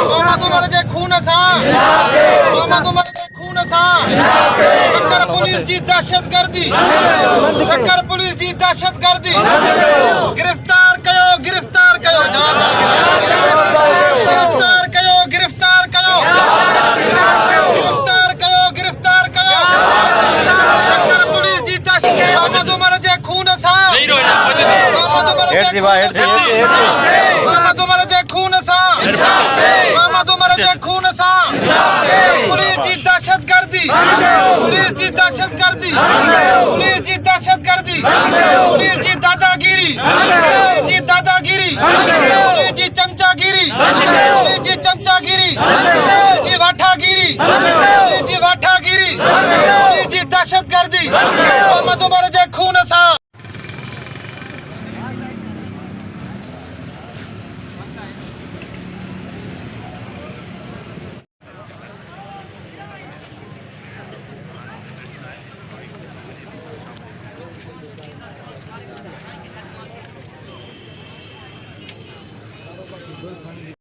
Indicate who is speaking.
Speaker 1: मोहम्मद उमर जे खून असा मोहम्मद उमर जे खून असा सक्कर पुलिस जी दहशतगर्दी सक्कर पुलिस जी दहशतगर्दी गिरफ्तार कयो गिरफ्तार कयो गिरफ्तार कयो गिरफ्तार कयो गिरफ्तार कयो गिरफ्तार कयो सक्कर पुलिस जी दहशत मोहम्मद उमर जे खून असा मोहम्मद उमर जे मोहम्मद उमर जे खून असा मोहम्मद उमर जे खून असा पुलिस जी दहशतगर्दी पुलिस जी दहशतगर्दी पुलिस जी दहशतगर्दी पुलिस जी दादागिरी